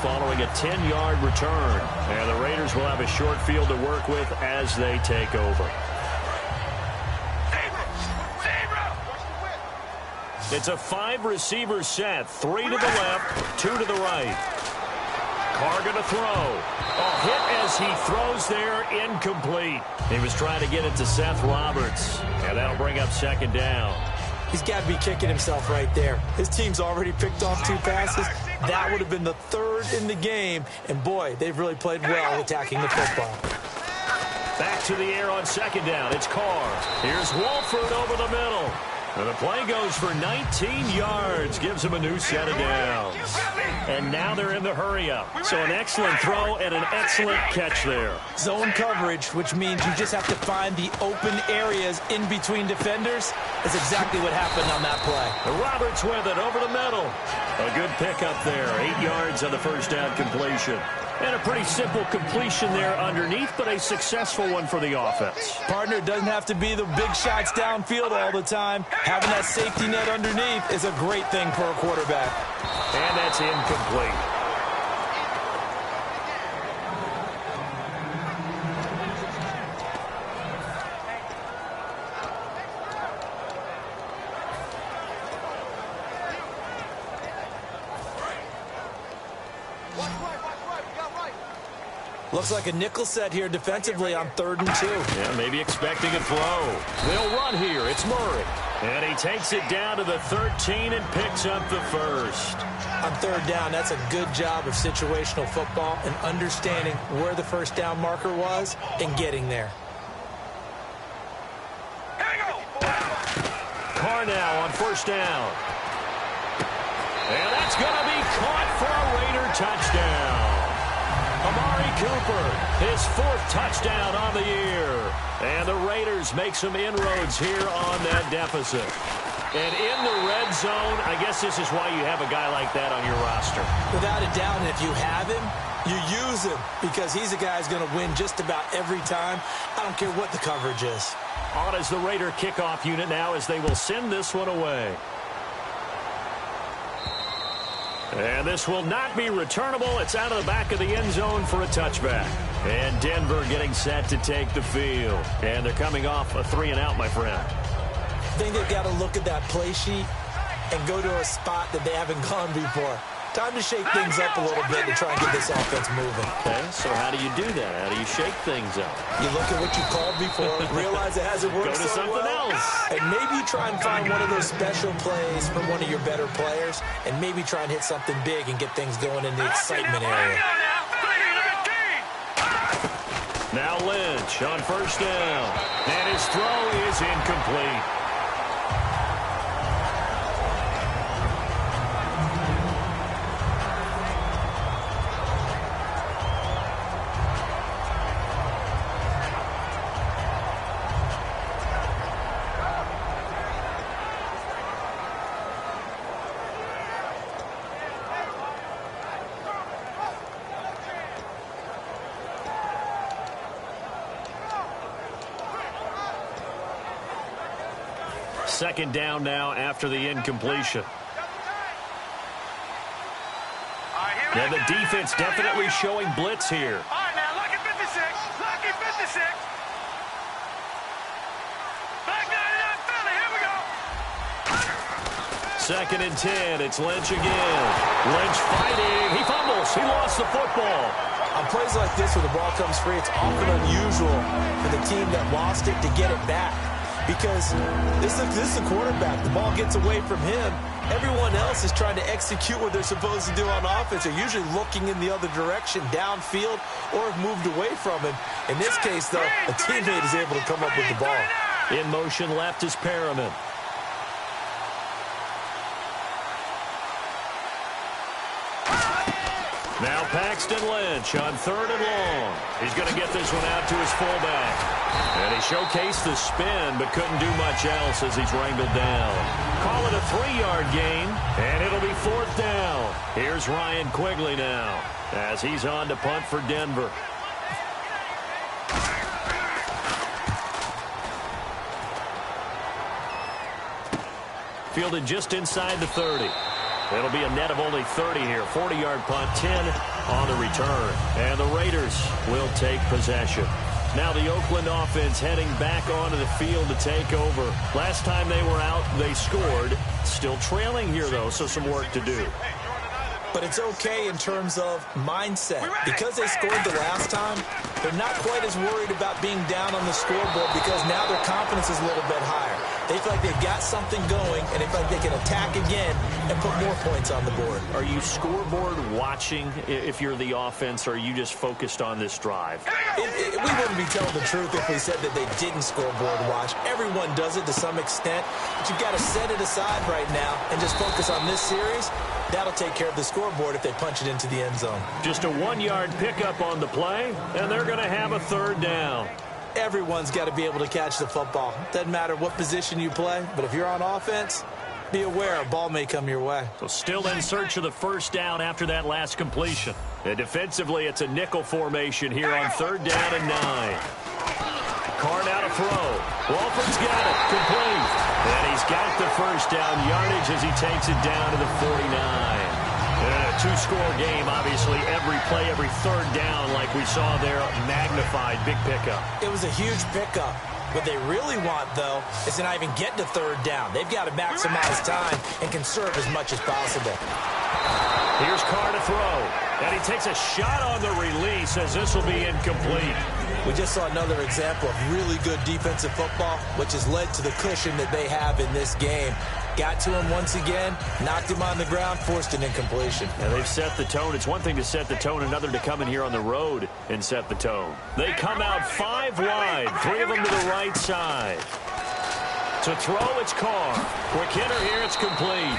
following a 10-yard return. And the Raiders will have a short field to work with as they take over. It's a 5-receiver set. 3 to the left, 2 to the right. Carr going to throw. A hit as he throws there, incomplete. He was trying to get it to Seth Roberts. And that'll bring up 2nd down. He's got to be kicking himself right there. His team's already picked off 2 passes. That would have been the third in the game. And, boy, they've really played well attacking the football. Back to the air on second down. It's Carr. Here's Wolford over the middle. And the play goes for 19 yards. Gives him a new set of downs. And now they're in the hurry-up. So an excellent throw and an excellent catch there. Zone coverage, which means you just have to find the open areas in between defenders. That's exactly what happened on that play. Roberts with it over the middle. A good pickup there. 8 yards on the first down completion. And a pretty simple completion there underneath, but a successful one for the offense. Partner, doesn't have to be the big shots downfield all the time. Having that safety net underneath is a great thing for a quarterback. And that's incomplete. Looks like a nickel set here defensively on 3rd and 2. Yeah, maybe expecting a throw. They'll run here. It's Murray. And he takes it down to the 13 and picks up the first. On 3rd down, that's a good job of situational football and understanding where the first down marker was and getting there. Carr now on 1st down. And that's going to be caught for a Raider touchdown. Amari Cooper, his 4th touchdown on the year. And the Raiders make some inroads here on that deficit. And in the red zone, I guess this is why you have a guy like that on your roster. Without a doubt, and if you have him, you use him because he's a guy who's going to win just about every time. I don't care what the coverage is. On as the Raider kickoff unit now as they will send this one away. And this will not be returnable. It's out of the back of the end zone for a touchback. And Denver getting set to take the field. And they're coming off a 3-and-out, my friend. I think they've got to look at that play sheet and go to a spot that they haven't gone before. Time to shake things up a little bit to try and get this offense moving. Okay, so how do you do that? How do you shake things up? You look at what you called before, realize it hasn't worked Go to something else. And maybe you try and find one of those special plays from one of your better players, and maybe try and hit something big and get things going in the excitement area. Now Lynch on 1st down. And his throw is incomplete. Second down now after the incompletion. Yeah, the defense definitely showing blitz here. All right, now, lucky 56. Lucky 56. Back 99 Philly. Here we go. 2nd and 10. It's Lynch again. Lynch fighting. He fumbles. He lost the football. On plays like this where the ball comes free, it's often unusual for the team that lost it to get it back. Because this is the quarterback. The ball gets away from him. Everyone else is trying to execute what they're supposed to do on offense. They're usually looking in the other direction, downfield, or have moved away from him. In this case, though, a teammate is able to come up with the ball. In motion left is Perriman. Now Paxton Lynch on 3rd and long. He's going to get this one out to his fullback. And he showcased the spin, but couldn't do much else as he's wrangled down. Call it a 3-yard gain, and it'll be 4th down. Here's Ryan Quigley now as he's on to punt for Denver. Fielded just inside the 30. It'll be a net of only 30 here. 40-yard punt, 10 on the return. And the Raiders will take possession. Now the Oakland offense heading back onto the field to take over. Last time they were out, they scored. Still trailing here, though, so some work to do. But it's okay in terms of mindset. Because they scored the last time, they're not quite as worried about being down on the scoreboard because now their confidence is a little bit higher. They feel like they've got something going, and they feel like they can attack again and put more points on the board. Are you scoreboard watching if you're the offense, or are you just focused on this drive? We wouldn't be telling the truth if we said that they didn't scoreboard watch. Everyone does it to some extent, but you've got to set it aside right now and just focus on this series. That'll take care of the scoreboard if they punch it into the end zone. Just a 1-yard pickup on the play, and they're going to have a third down. Everyone's got to be able to catch the football. Doesn't matter what position you play, but if you're on offense, be aware a ball may come your way. So still in search of the first down after that last completion. And defensively, it's a nickel formation here on 3rd down and 9. Carr now to throw. Walford's got it. Complete. And he's got the first down yardage as he takes it down to the 49. And a 2-score game, obviously, every play, every 3rd down, like we saw there, magnified, big pickup. It was a huge pickup. What they really want, though, is to not even get to 3rd down. They've got to maximize time and conserve as much as possible. Here's Carr to throw. And he takes a shot on the release as this will be incomplete. We just saw another example of really good defensive football, which has led to the cushion that they have in this game. Got to him once again, knocked him on the ground, forced an incompletion. And they've set the tone. It's one thing to set the tone, another to come in here on the road and set the tone. They come out 5 wide, 3 of them to the right side. To throw, it's Carr. Quick hitter here, it's complete.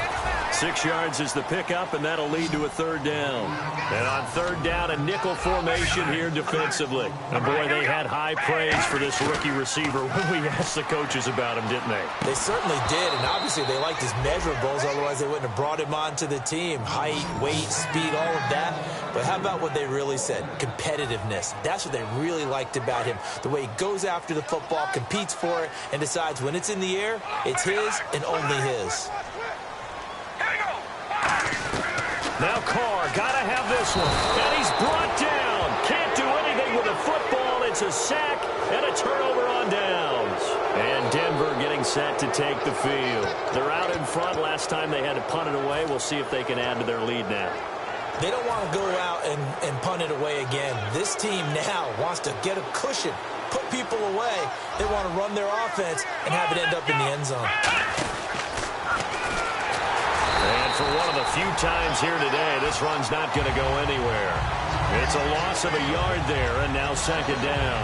6 yards is the pickup, and that'll lead to a 3rd down. And on 3rd down, a nickel formation here defensively. And boy, they had high praise for this rookie receiver when we asked the coaches about him, didn't they? They certainly did, and obviously they liked his measurables, otherwise they wouldn't have brought him onto the team. Height, weight, speed, all of that. But how about what they really said? Competitiveness. That's what they really liked about him. The way he goes after the football, competes for it, and decides when it's in the air, it's his and only his. Now Carr, gotta have this one. And he's brought down. Can't do anything with the football. It's a sack and a turnover on downs. And Denver getting set to take the field. They're out in front. Last time they had to punt it away. We'll see if they can add to their lead now. They don't want to go out and punt it away again. This team now wants to get a cushion, put people away. They want to run their offense and have it end up in the end zone. And for one of the few times here today, this run's not going to go anywhere. It's a loss of a yard there, and now 2nd down.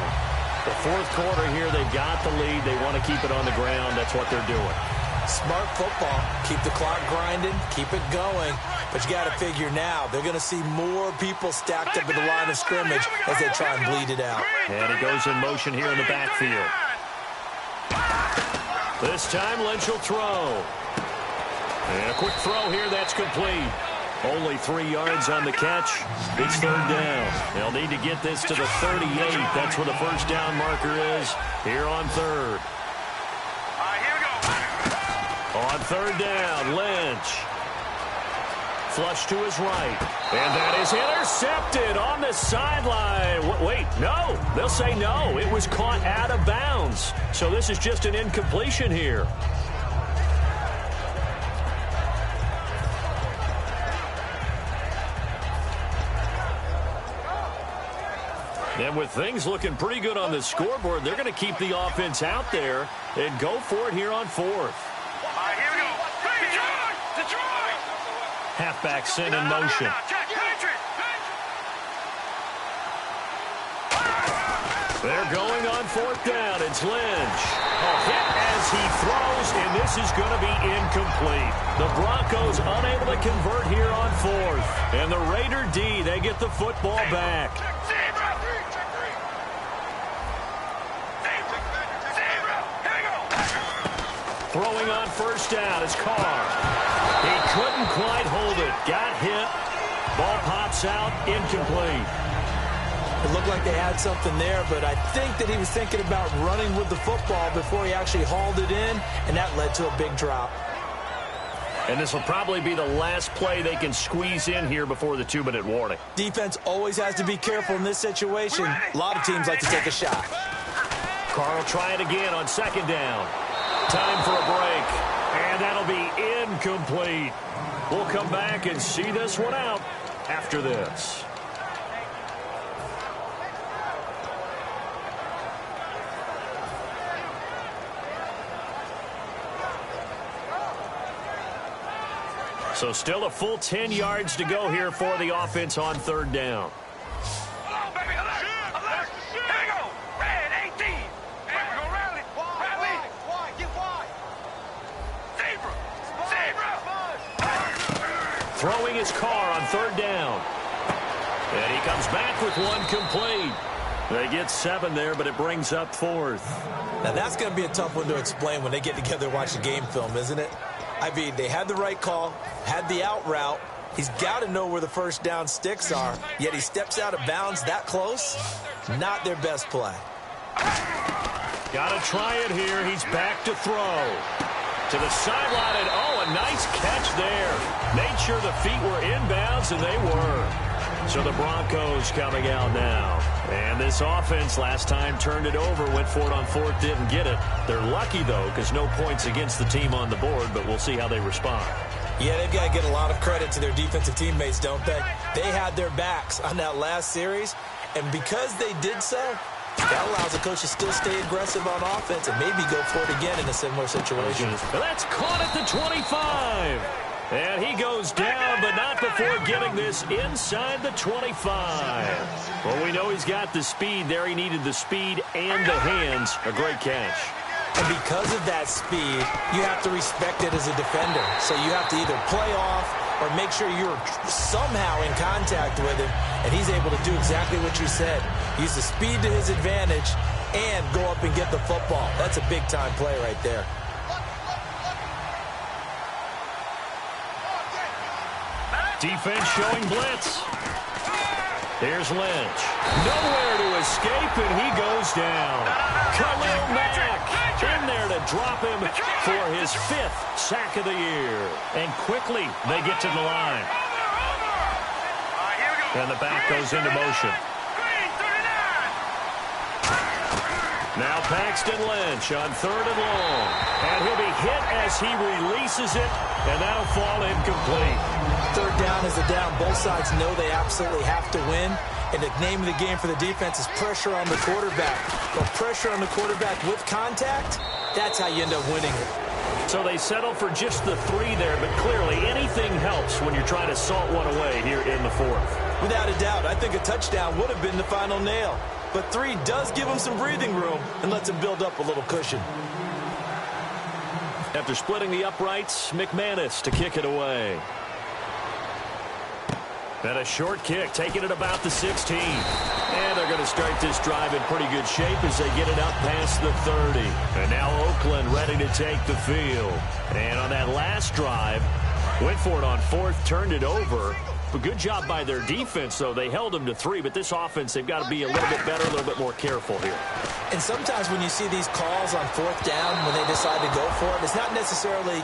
The 4th quarter here, they've got the lead. They want to keep it on the ground. That's what they're doing. Smart football. Keep the clock grinding. Keep it going. But you got to figure now, they're going to see more people stacked up at the line of scrimmage as they try and bleed it out. And he goes in motion here in the backfield. This time, Lynch will throw. And a quick throw here, that's complete. Only 3 yards on the catch. It's 3rd down. They'll need to get this to the 38. That's where the first down marker is here on 3rd. Here we go. On 3rd down, Lynch. Flush to his right. And that is intercepted on the sideline. Wait, no. They'll say no. It was caught out of bounds. So this is just an incompletion here. And with things looking pretty good on the scoreboard, they're going to keep the offense out there and go for it here on 4th. Here we go. Detroit! Halfback sent in motion. They're going on 4th down. It's Lynch. A hit as he throws, and this is going to be incomplete. The Broncos unable to convert here on 4th. And the Raider D, they get the football back. Throwing on 1st down is Carr. He couldn't quite hold it. Got hit. Ball pops out. Incomplete. It looked like they had something there, but I think that he was thinking about running with the football before he actually hauled it in, and that led to a big drop. And this will probably be the last play they can squeeze in here before the 2-minute warning. Defense always has to be careful in this situation. A lot of teams like to take a shot. Carr will try it again on 2nd down. Time for a break, and that'll be incomplete. We'll come back and see this one out after this. So still a full 10 yards to go here for the offense on third down. Hello, baby. Alert. Alert. Here we go. Red 18. Here we go. Rally. Rally. Wide. Get wide. Zebra. Zebra. Throwing his car on third down. And he comes back with one complete. They get 7 there, but it brings up 4th. Now, that's going to be a tough one to explain when they get together and watch the game film, isn't it? I mean, they had the right call, had the out route. He's got to know where the first down sticks are, yet he steps out of bounds that close. Not their best play. Got to try it here. He's back to throw. To the sideline, and a nice catch there. Made sure the feet were inbounds, and they were. So the Broncos coming out now. And this offense last time turned it over, went for it on 4th, didn't get it. They're lucky, though, because no points against the team on the board, but we'll see how they respond. Yeah, they've got to get a lot of credit to their defensive teammates, don't they? They had their backs on that last series, and because they did so, that allows the coach to still stay aggressive on offense and maybe go for it again in a similar situation. That's caught at the 25. And he goes down, but not before getting this inside the 25. Well, we know he's got the speed there. He needed the speed and the hands. A great catch. And because of that speed, you have to respect it as a defender. So you have to either play off or make sure you're somehow in contact with him. And he's able to do exactly what you said. Use the speed to his advantage and go up and get the football. That's a big-time play right there. Defense showing blitz. Here's Lynch. Nowhere to escape, and he goes down. Khalil Mack in there to drop him for his 5th sack of the year. And quickly, they get to the line. And the back goes into motion. Now Paxton Lynch on 3rd and long. And he'll be hit as he releases it, and that'll fall incomplete. 3rd down is a down. Both sides know they absolutely have to win. And the name of the game for the defense is pressure on the quarterback. But pressure on the quarterback with contact, that's how you end up winning it. So they settle for just the 3 there, but clearly anything helps when you're trying to salt one away here in the 4th. Without a doubt, I think a touchdown would have been the final nail. But 3 does give them some breathing room and lets them build up a little cushion. After splitting the uprights, McManus to kick it away. And a short kick, taking it about the 16. And they're going to start this drive in pretty good shape as they get it up past the 30. And now Oakland ready to take the field. And on that last drive, went for it on 4th, turned it over. But good job by their defense, though. They held them to 3, but this offense, they've got to be a little bit better, a little bit more careful here. And sometimes when you see these calls on 4th down, when they decide to go for it, it's not necessarily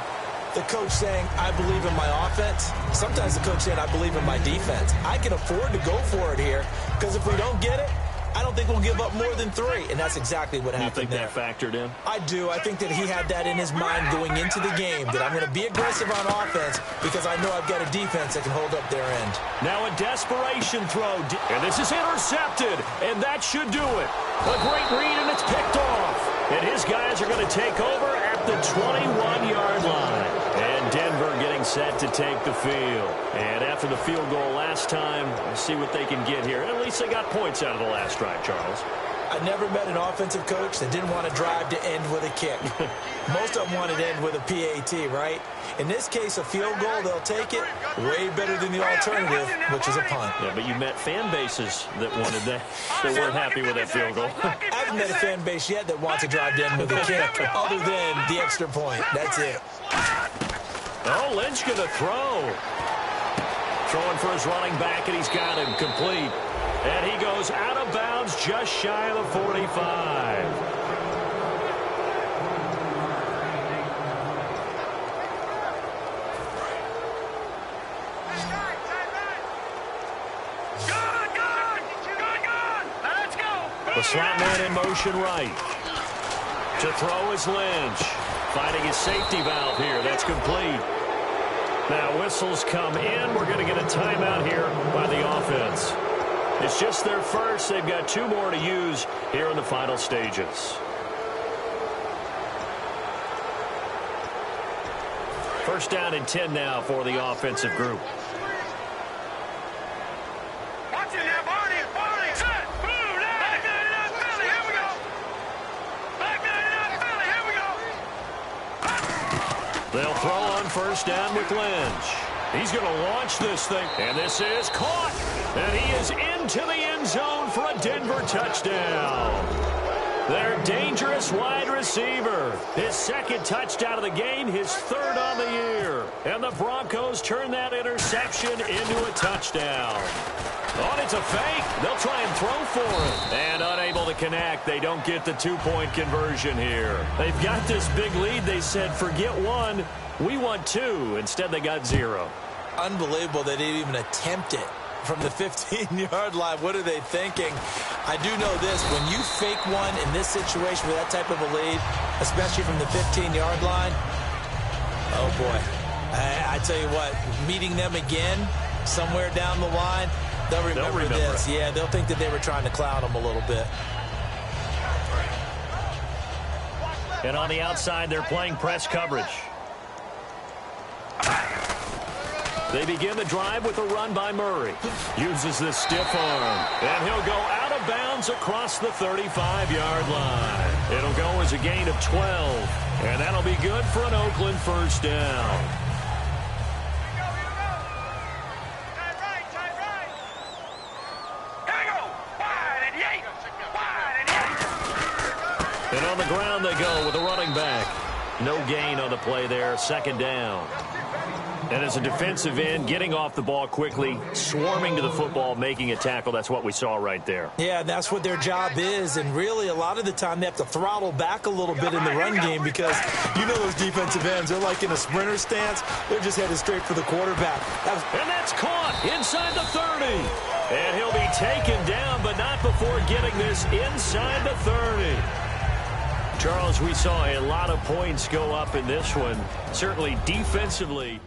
the coach saying, I believe in my offense. Sometimes the coach saying, I believe in my defense. I can afford to go for it here because if we don't get it, I don't think we'll give up more than 3. And that's exactly what happened there. You think that factored in? I do. I think that he had that in his mind going into the game, that I'm going to be aggressive on offense because I know I've got a defense that can hold up their end. Now a desperation throw. And this is intercepted. And that should do it. A great read, and it's picked off. And his guys are going to take over at the 21-yard line. And Denver getting set to take the field. And after the field goal last time, let's see what they can get here. At least they got points out of the last drive, Charles. I never met an offensive coach that didn't want to drive to end with a kick. Most of them wanted to end with a PAT, right? In this case, a field goal, they'll take it. Way better than the alternative, which is a punt. Yeah, but you met fan bases that wanted that. They weren't happy with that field goal. I haven't met a fan base yet that wants to drive to end with a kick, other than the extra point. That's it. Oh, Lynch going to throw. Throwing for his running back, and he's got him complete. And he goes out of bounds just shy of the 45. The slot man in motion right. To throw is Lynch. Finding his safety valve here. That's complete. Now whistles come in. We're going to get a timeout here by the offense. It's just their first. They've got 2 more to use here in the final stages. First down and 10 now for the offensive group. Watch it now, Barney. Set. Boom. Back 99 Philly. Here we go. Back 99 Philly. Here we go. They'll throw on first down with Lynch. He's going to launch this thing, and this is caught. And he is into the end zone for a Denver touchdown. Their dangerous wide receiver. His second touchdown of the game, his third on the year. And the Broncos turn that interception into a touchdown. Oh, it's a fake. They'll try and throw for it. And unable to connect. They don't get the two-point conversion here. They've got this big lead. They said, forget one. We want two. Instead, they got 0. Unbelievable they didn't even attempt it from the 15-yard line. What are they thinking? I do know this. When you fake one in this situation with that type of a lead, especially from the 15-yard line, oh, boy. I tell you what, meeting them again somewhere down the line, they'll remember this. Yeah, they'll think that they were trying to clown them a little bit. And on the outside, they're playing press coverage. They begin the drive with a run by Murray. Uses this stiff arm. And he'll go out of bounds across the 35-yard line. It'll go as a gain of 12. And that'll be good for an Oakland first down. And on the ground they go with a running back. No gain on the play there. Second down. And as a defensive end, getting off the ball quickly, swarming to the football, making a tackle, that's what we saw right there. Yeah, that's what their job is. And really, a lot of the time, they have to throttle back a little bit in the run game because you know those defensive ends, they're like in a sprinter stance. They're just headed straight for the quarterback. And that's caught inside the 30. And he'll be taken down, but not before getting this inside the 30. Charles, we saw a lot of points go up in this one. Certainly defensively.